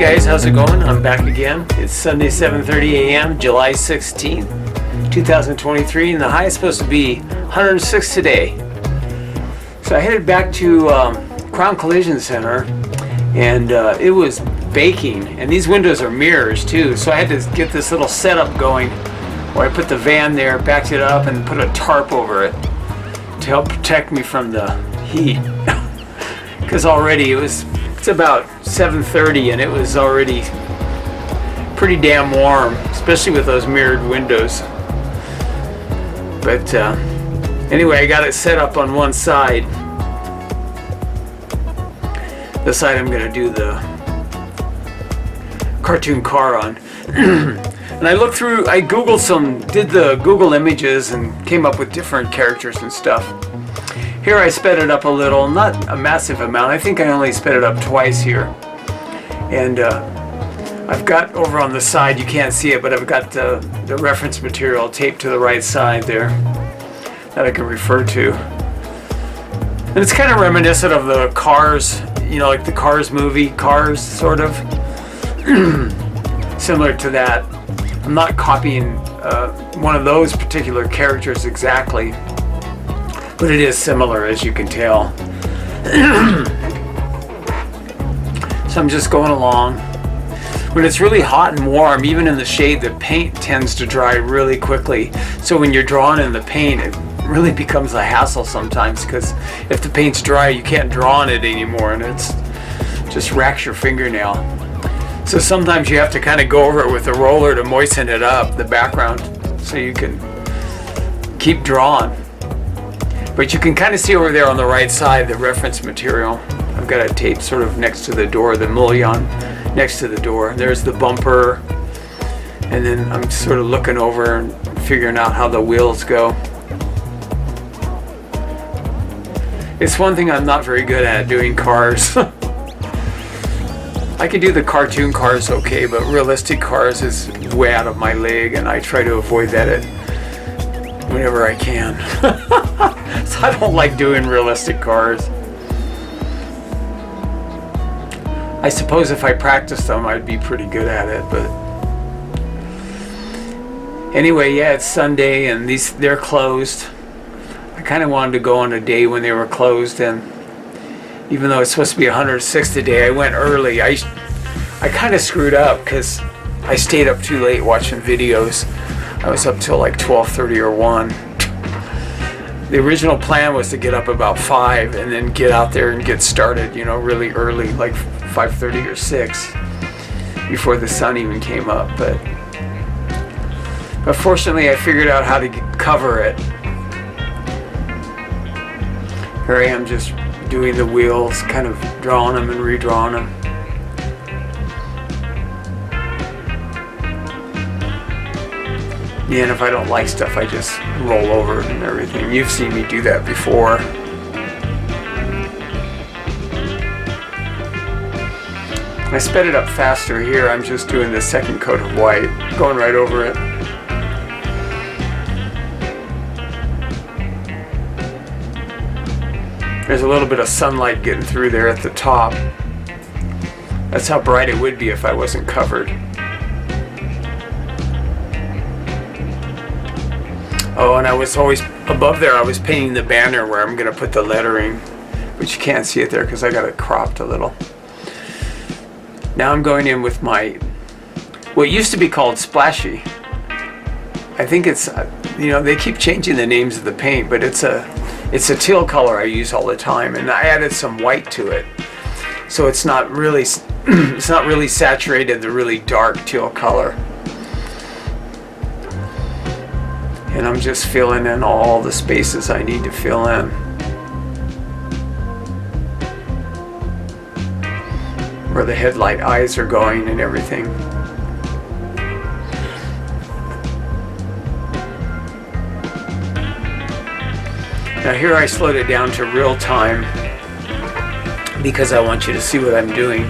guys, how's it going? I'm back again. It's Sunday, 7:30 a.m., July 16th, 2023, and the high is supposed to be 106 today. So I headed back to Crown Collision Center, and it was baking, and these windows are mirrors too, so I had to get this little setup going where I put the van there, backed it up, and put a tarp over it to help protect me from the heat. Because already it's about 7:30 and it was already pretty damn warm, especially with those mirrored windows. But anyway, I got it set up on one side. The side I'm going to do the cartoon car on. And I looked through, I did the Google images and came up with different characters and stuff. Here I sped it up a little, not a massive amount. I think I only sped it up twice here. And I've got over on the side, you can't see it, but I've got the reference material taped to the right side there that I can refer to. And it's kind of reminiscent of the Cars, like the Cars movie, Cars, sort of. Similar to that. I'm not copying one of those particular characters exactly, but it is similar, as you can tell. So I'm just going along. When it's really hot and warm, even in the shade, the paint tends to dry really quickly. So when you're drawing in the paint, it really becomes a hassle sometimes, because if the paint's dry, you can't draw on it anymore, and it's just racks your fingernail. So sometimes you have to kind of go over it with a roller to moisten it up, the background, so you can keep drawing. But you can kind of see over there on the right side the reference material. I've got it taped sort of next to the door, the mullion next to the door. There's the bumper, and then I'm sort of looking over and figuring out how the wheels go. It's one thing I'm not very good at, doing cars. I can do the cartoon cars okay, but realistic cars is way out of my league, and I try to avoid that whenever I can. So I don't like doing realistic cars. I suppose if I practiced them, I'd be pretty good at it, but anyway, yeah, it's Sunday and they're closed. I kind of wanted to go on a day when they were closed, and even though it's supposed to be 106 today, I went early. I kind of screwed up because I stayed up too late watching videos. I was up till like 12:30 or 1. The original plan was to get up about 5 and then get out there and get started, really early, like 5:30 or 6, before the sun even came up. But fortunately, I figured out how to cover it. Here I am just doing the wheels, kind of drawing them and redrawing them. Yeah, and if I don't like stuff, I just roll over it and everything. You've seen me do that before. I sped it up faster here. I'm just doing the second coat of white, going right over it. There's a little bit of sunlight getting through there at the top. That's how bright it would be if I wasn't covered. Oh, and I was always above there, I was painting the banner where I'm going to put the lettering, but you can't see it there because I got it cropped a little. Now I'm going in with my, what used to be called Splashy. I think it's, they keep changing the names of the paint, but it's a teal color I use all the time, and I added some white to it, so it's not really saturated, the really dark teal color. And I'm just filling in all the spaces I need to fill in. Where the headlight eyes are going and everything. Now here I slowed it down to real time because I want you to see what I'm doing.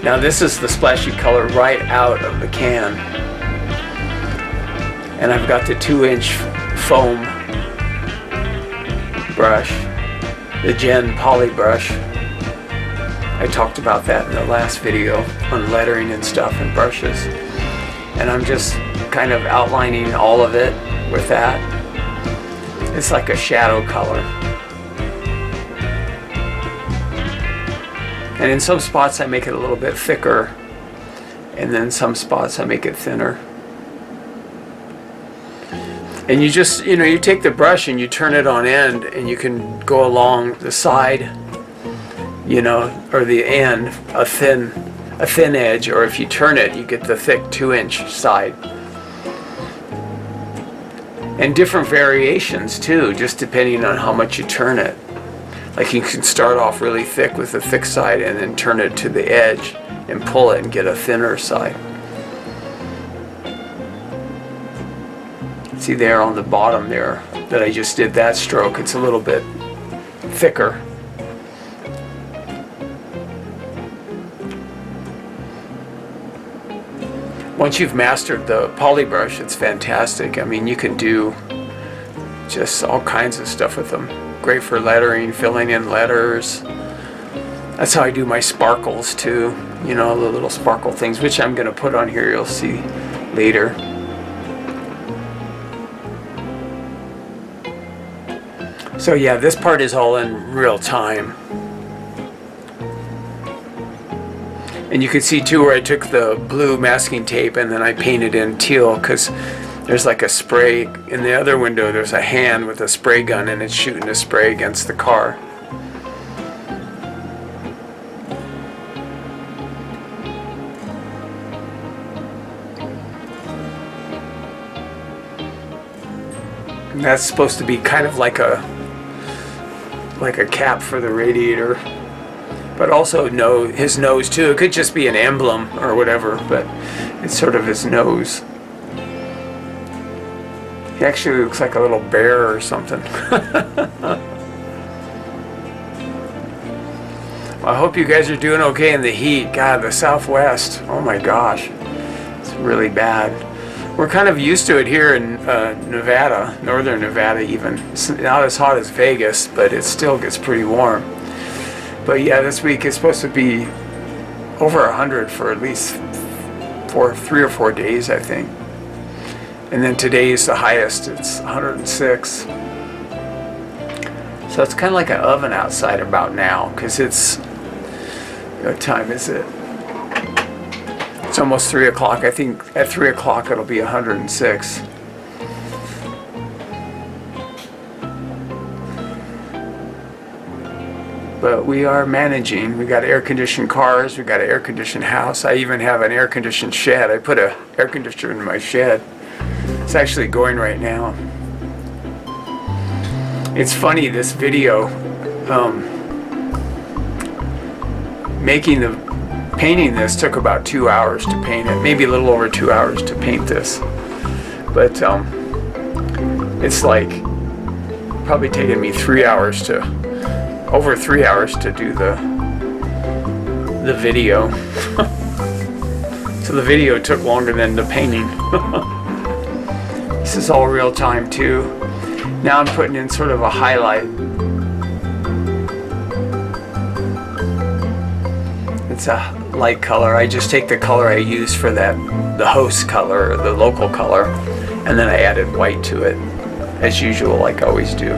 Now this is the splashy color right out of the can. And I've got the 2-inch foam brush, the Gen Poly brush. I talked about that in the last video on lettering and stuff and brushes. And I'm just kind of outlining all of it with that. It's like a shadow color. And in some spots I make it a little bit thicker, and then some spots I make it thinner. And you just, you take the brush and you turn it on end, and you can go along the side, or the end, a thin edge, or if you turn it, you get the thick 2-inch side. And different variations too, just depending on how much you turn it. Like you can start off really thick with the thick side and then turn it to the edge and pull it and get a thinner side. See there on the bottom there that I just did that stroke, it's a little bit thicker. Once you've mastered the poly brush, it's fantastic. I mean, you can do just all kinds of stuff with them. Great for lettering, filling in letters. That's how I do my sparkles too. The little sparkle things, which I'm going to put on here, you'll see later. So yeah, this part is all in real time. And you can see too where I took the blue masking tape and then I painted in teal, because there's like a spray in the other window. There's a hand with a spray gun and it's shooting a spray against the car. And that's supposed to be kind of like a cap for the radiator, but also his nose too. It could just be an emblem or whatever, but it's sort of his nose. He actually looks like a little bear or something. I hope you guys are doing okay in the heat. God, the Southwest, oh my gosh, it's really bad. We're kind of used to it here in Nevada, northern Nevada even. It's not as hot as Vegas, but it still gets pretty warm. But yeah, this week is supposed to be over 100 for at least 3 or 4 days, I think. And then today is the highest, it's 106. So it's kind of like an oven outside about now, because it's, what time is it? It's almost 3 o'clock. I think at 3 o'clock it'll be 106. But we are managing. We got air-conditioned cars, we got an air-conditioned house. I even have an air-conditioned shed. I put an air conditioner in my shed. It's actually going right now. It's funny, this video, painting this took about 2 hours to paint it, maybe a little over 2 hours to paint this. But it's like probably taken me over 3 hours to do the video. So the video took longer than the painting. This is all real time too. Now I'm putting in sort of a highlight. It's a light color. I just take the color I use for the host color, or the local color, and then I added white to it, as usual, like I always do.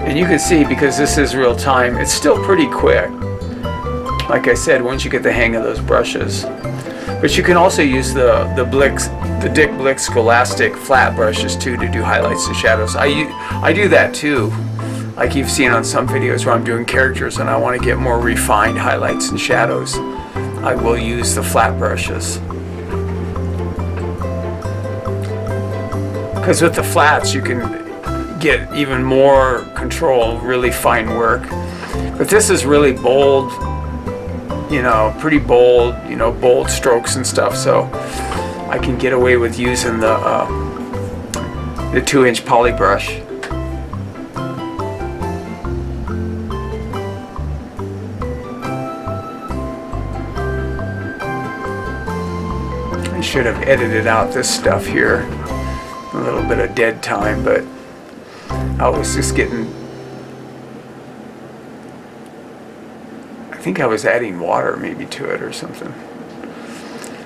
And you can see, because this is real time, it's still pretty quick. Like I said, once you get the hang of those brushes. But you can also use the Dick Blick Scholastic flat brushes too to do highlights and shadows. I do that too. Like you've seen on some videos where I'm doing characters and I want to get more refined highlights and shadows, I will use the flat brushes. Because with the flats you can get even more control, really fine work. But this is really bold, pretty bold, bold strokes and stuff, so I can get away with using the 2-inch poly brush. I should have edited out this stuff here, a little bit of dead time, but I was just getting, I think I was adding water maybe to it or something.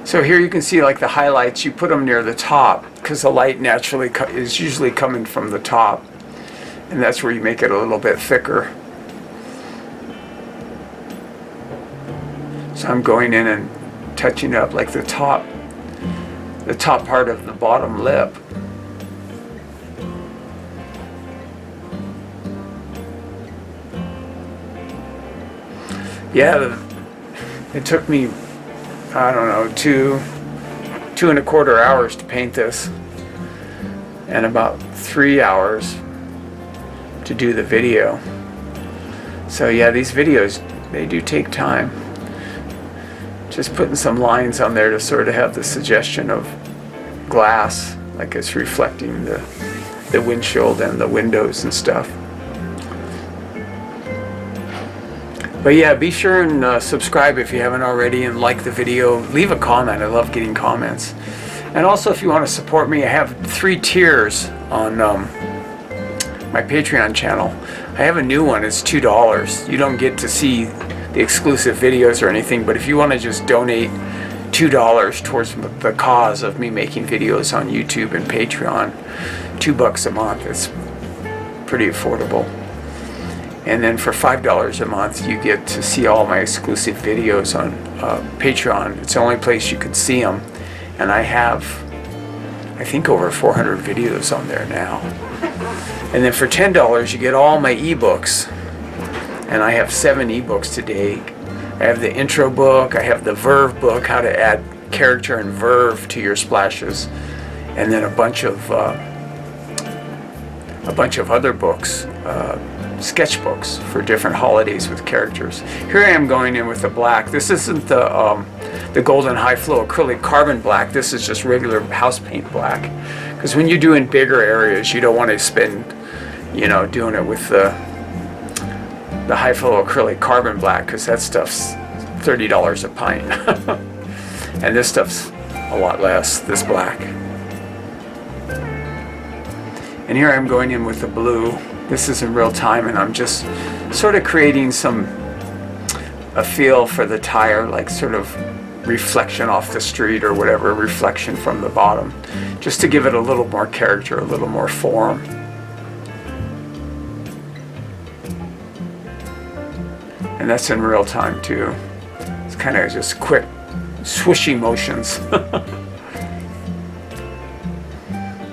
So here you can see like the highlights, you put them near the top because the light naturally is usually coming from the top, and that's where you make it a little bit thicker. So I'm going in and touching up like the top part of the bottom lip. Yeah, it took me, I don't know, two and a quarter hours to paint this, and about 3 hours to do the video. So yeah, these videos, they do take time. Just putting some lines on there to sort of have the suggestion of glass, like it's reflecting the windshield and the windows and stuff. But yeah, be sure and subscribe if you haven't already, and like the video. Leave a comment. I love getting comments. And also, if you want to support me, I have 3 tiers on my Patreon channel. I have a new one. It's $2. You don't get to see the exclusive videos or anything, but if you want to just donate $2 towards the cause of me making videos on YouTube and Patreon, $2 a month, it's pretty affordable. And then for $5 a month, you get to see all my exclusive videos on Patreon. It's the only place you can see them. And I have, I think, over 400 videos on there now. And then for $10, you get all my ebooks. And I have 7 ebooks today. I have the intro book, I have the verve book, how to add character and verve to your splashes, and then a bunch of other books. Sketchbooks for different holidays with characters. Here I am going in with the black. This isn't the golden high flow acrylic carbon black. This is just regular house paint black. Because when you're doing bigger areas, you don't want to spend, doing it with the high flow acrylic carbon black, because that stuff's $30 a pint. And this stuff's a lot less, this black. And here I'm going in with the blue. This is in real time, and I'm just sort of creating a feel for the tire, like sort of reflection off the street or whatever, reflection from the bottom, just to give it a little more character, a little more form. And that's in real time too. It's kind of just quick swooshy motions.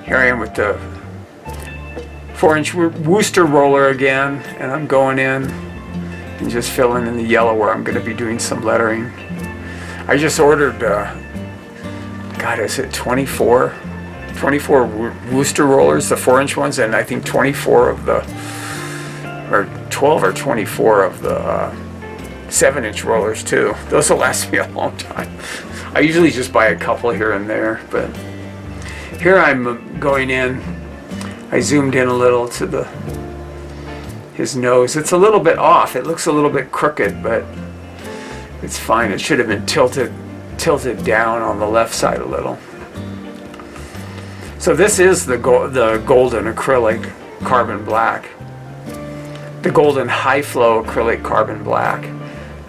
Here I am with the 4-inch Wooster roller again, and I'm going in and just filling in the yellow where I'm going to be doing some lettering. I just ordered, God, is it 24 Wooster rollers, the 4-inch ones, and I think 24 of the, or 12 or 24 of the 7-inch rollers too. Those will last me a long time. I usually just buy a couple here and there, but here I'm going in. I zoomed in a little to his nose. It's a little bit off. It looks a little bit crooked, but it's fine. It should have been tilted down on the left side a little. So this is the golden acrylic carbon black. The golden high flow acrylic carbon black.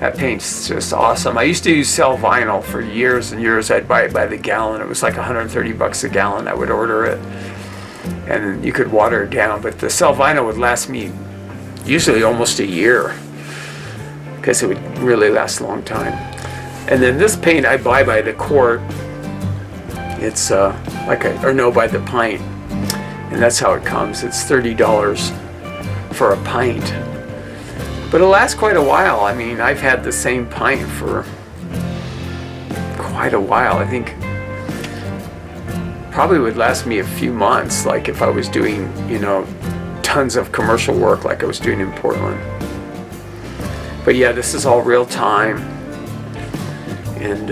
That paint's just awesome. I used to sell vinyl for years and years. I'd buy it by the gallon. It was like $130 a gallon. I would order it, and you could water it down, but the cell vinyl would last me usually almost a year, because it would really last a long time. And then this paint I buy by the quart. It's by the pint, and that's how it comes. It's $30 for a pint, but it'll last quite a while. I mean, I've had the same pint for quite a while. I think probably would last me a few months, like if I was doing, tons of commercial work like I was doing in Portland. But yeah, this is all real time. And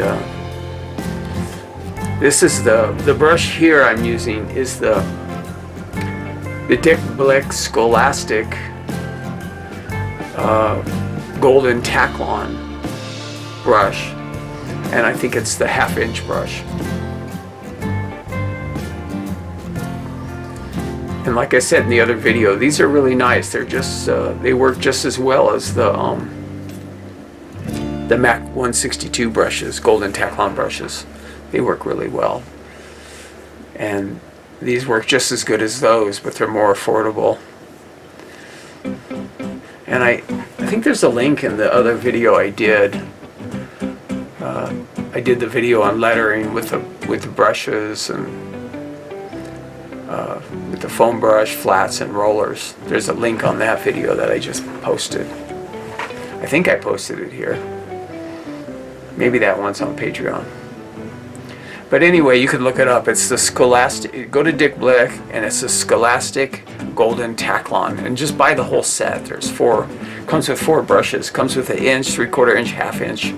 this is the brush here I'm using is the Dick Blick Scholastic Golden Taklon brush. And I think it's the 1/2-inch brush. And like I said in the other video, these are really nice. They're just they work just as well as the MAC 162 brushes, Golden Taklon brushes. They work really well. And these work just as good as those, but they're more affordable. And I think there's a link in the other video I did. I did the video on lettering with the brushes and with the foam brush, flats, and rollers. There's a link on that video that I just posted. I think I posted it here. Maybe that one's on Patreon. But anyway, you can look it up. It's the Scholastic. Go to Dick Blick, and it's the Scholastic Golden Taklon. And just buy the whole set. There's 4. Comes with 4 brushes. Comes with 1 inch, 3/4 inch, 1/2 inch,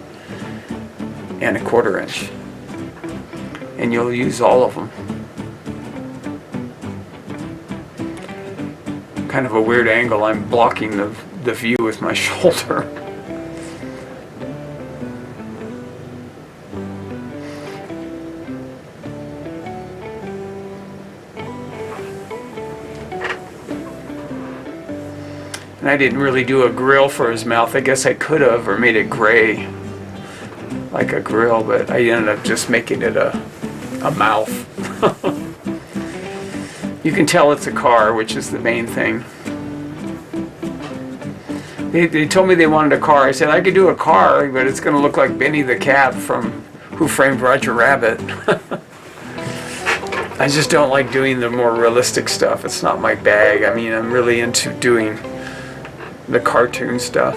and 1/4 inch. And you'll use all of them. Kind of a weird angle. I'm blocking the view with my shoulder. And I didn't really do a grill for his mouth. I guess I could have, or made it gray like a grill, but I ended up just making it a mouth. You can tell it's a car, which is the main thing. They told me they wanted a car. I said I could do a car, but it's going to look like Benny the Cat from Who Framed Roger Rabbit. I just don't like doing the more realistic stuff. It's not my bag. I mean, I'm really into doing the cartoon stuff.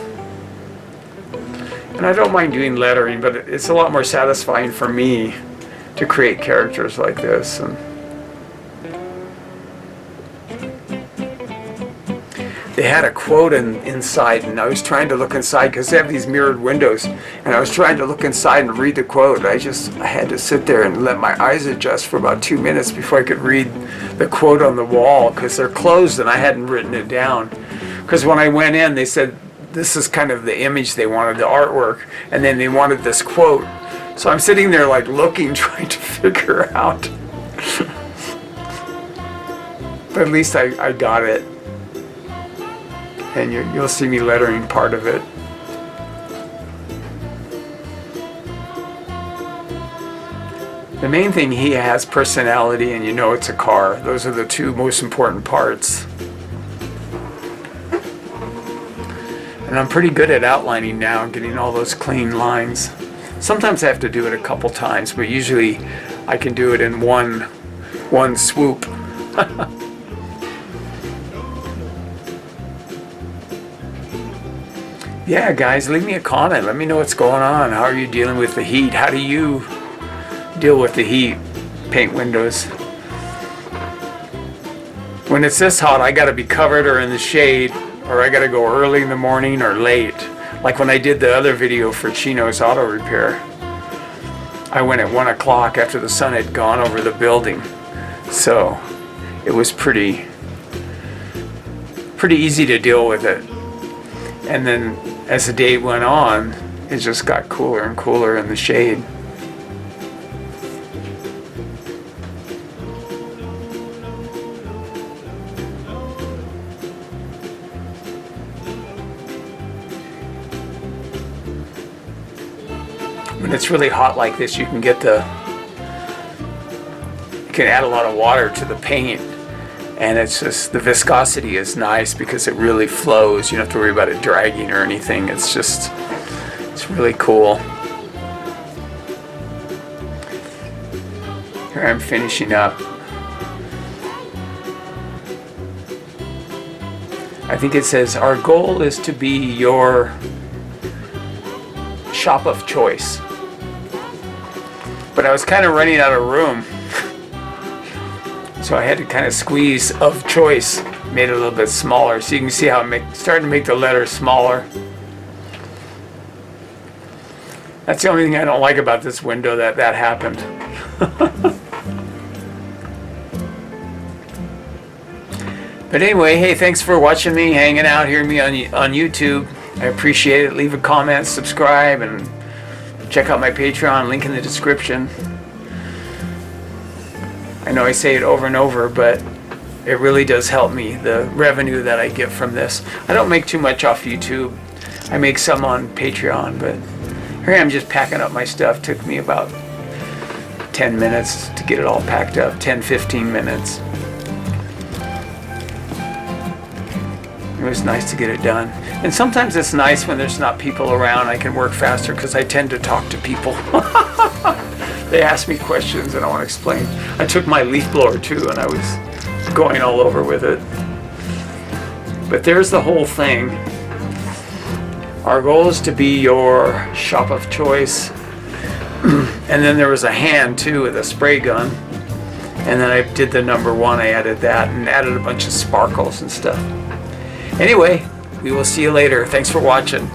And I don't mind doing lettering, but it's a lot more satisfying for me to create characters like this. And they had a quote inside, and I was trying to look inside because they have these mirrored windows, and I was trying to look inside and read the quote. I had to sit there and let my eyes adjust for about 2 minutes before I could read the quote on the wall, because they're closed and I hadn't written it down. Because when I went in, they said this is kind of the image they wanted, the artwork, and then they wanted this quote. So I'm sitting there like looking, trying to figure out. But at least I got it. And you'll see me lettering part of it. The main thing, he has personality, and you know it's a car. Those are the 2 most important parts. And I'm pretty good at outlining now, getting all those clean lines. Sometimes I have to do it a couple times, but usually I can do it in one swoop. Yeah, guys, leave me a comment. Let me know what's going on. How are you dealing with the heat? How do you deal with the heat? Paint windows. When it's this hot, I gotta be covered or in the shade, or I gotta go early in the morning or late. Like when I did the other video for Chino's Auto Repair, I went at 1 o'clock after the sun had gone over the building. So it was pretty easy to deal with it. And then as the day went on, it just got cooler and cooler in the shade. When it's really hot like this, you can add a lot of water to the paint, and it's just, the viscosity is nice because it really flows. You don't have to worry about it dragging or anything. It's really cool. Here I'm finishing up. I think it says, our goal is to be your shop of choice. But I was kind of running out of room. So I had to kind of squeeze of choice, made it a little bit smaller. So you can see how I'm starting to make the letters smaller. That's the only thing I don't like about this window, that happened. But anyway, hey, thanks for watching me, hanging out, hearing me on YouTube. I appreciate it. Leave a comment, subscribe, and check out my Patreon, link in the description. I know I say it over and over, but it really does help me, the revenue that I get from this. I don't make too much off YouTube. I make some on Patreon, but here I am just packing up my stuff. Took me about 10 minutes to get it all packed up, 10-15 minutes. It was nice to get it done. And sometimes it's nice when there's not people around. I can work faster because I tend to talk to people. They ask me questions and I want to explain. I took my leaf blower too and I was going all over with it. But there's the whole thing. Our goal is to be your shop of choice. And then there was a hand too with a spray gun. And then I did the number 1. I added that and added a bunch of sparkles and stuff. Anyway, we will see you later. Thanks for watching.